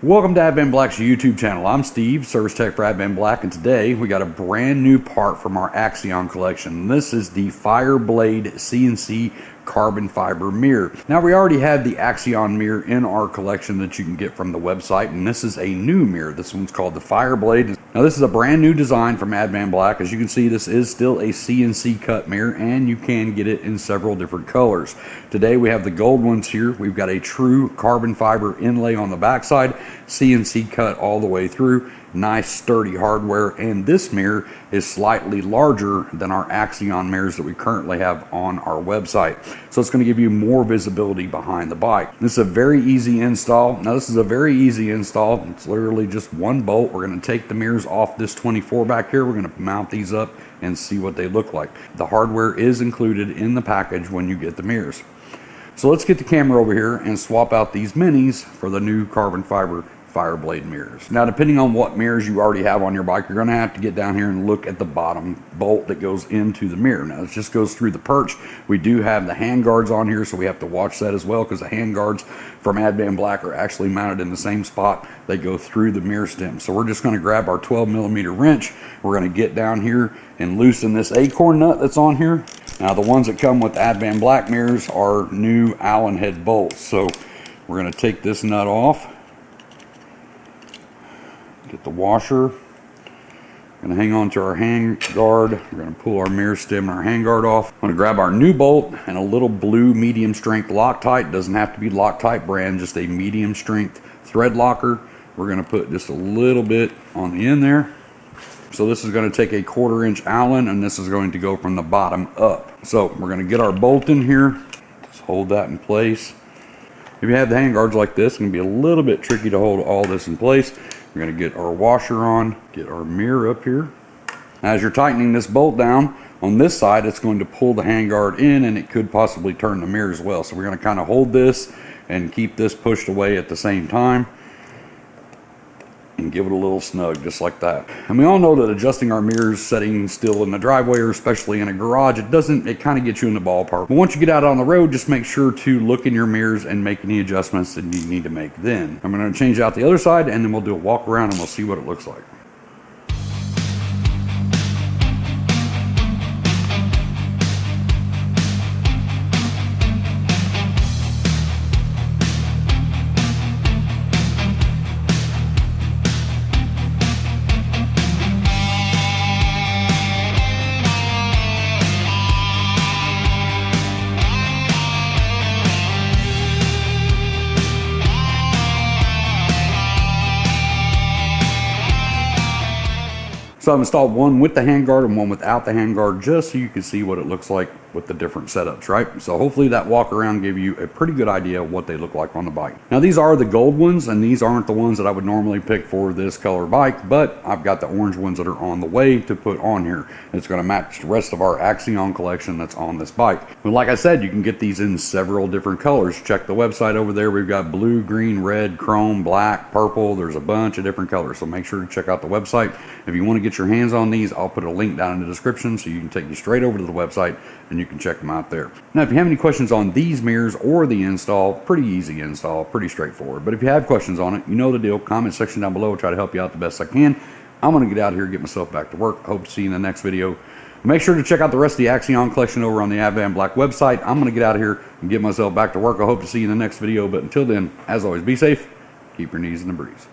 Welcome to Advanblack's YouTube channel. I'm Steve, service tech for Advanblack, and today we got a brand new part from our Axion collection. This is the Fireblade CNC carbon fiber mirror. Now, we already had the Axion mirror in our collection that you can get from the website, and this is a new mirror. This one's called the Fireblade. Now, this is a brand new design from Advanblack. As you can see, this is still a CNC cut mirror, and you can get it in several different colors. Today we have the gold ones here. We've got a true carbon fiber inlay on the backside, CNC cut all the way through, nice sturdy hardware, and this mirror is slightly larger than our Axion mirrors that we currently have on our website. So it's going to give you more visibility behind the bike. This is a very easy install. Now, this is a very easy install. It's literally just one bolt. We're going to take the mirrors off this 24 back here. We're going to mount these up and see what they look like. The hardware is included in the package when you get the mirrors. So let's get the camera over here and swap out these minis for the new carbon fiber Fireblade mirrors. Now, depending on what mirrors you already have on your bike, you're going to have to get down here and look at the bottom bolt that goes into the mirror. Now, it just goes through the perch. We do have the hand guards on here, so we have to watch that as well, because the hand guards from Advanblack are actually mounted in the same spot. They go through the mirror stem. So we're just going to grab our 12mm wrench. We're going to get down here and loosen this acorn nut that's on here. Now, the ones that come with Advanblack mirrors are new Allen head bolts. So we're going to take this nut off. Get the washer. Going to hang on to our hand guard. We're going to pull our mirror stem and our hand guard off. I'm going to grab our new bolt and a little blue medium strength Loctite. Doesn't have to be Loctite brand, just a medium strength thread locker. We're going to put just a little bit on the end there. So this is going to take a 1/4 inch Allen, and this is going to go from the bottom up. So we're going to get our bolt in here. Just hold that in place. If you have the hand guards like this, it's going to be a little bit tricky to hold all this in place. We're going to get our washer on, get our mirror up here. As you're tightening this bolt down, on this side, it's going to pull the handguard in, and it could possibly turn the mirror as well. So we're going to kind of hold this and keep this pushed away at the same time and give it a little snug, just like that. And we all know that adjusting our mirrors setting still in the driveway, or especially in a garage, it kind of gets you in the ballpark. But once you get out on the road, just make sure to look in your mirrors and make any adjustments that you need to make then. I'm going to change out the other side, and then we'll do a walk around and we'll see what it looks like. So I've installed one with the handguard and one without the handguard, just so you can see what it looks like with the different setups, right? So hopefully that walk around gave you a pretty good idea of what they look like on the bike. Now, these are the gold ones, and these aren't the ones that I would normally pick for this color bike, but I've got the orange ones that are on the way to put on here. It's going to match the rest of our Axion collection that's on this bike. But like I said, you can get these in several different colors. Check the website over there. We've got blue, green, red, chrome, black, purple. There's a bunch of different colors, so make sure to check out the website. If you want to get your hands on these, I'll put a link down in the description so you can take you straight over to the website and you can check them out there. Now, if you have any questions on these mirrors or the install, pretty easy install, pretty straightforward. But if you have questions on it, you know the deal. Comment section down below. I'll try to help you out the best I can. I'm going to get out here and get myself back to work. Hope to see you in the next video. Make sure to check out the rest of the Axion collection over on the Advanblack website. I'm going to get out of here and get myself back to work. I hope to see you in the next video. But until then, as always, be safe. Keep your knees in the breeze.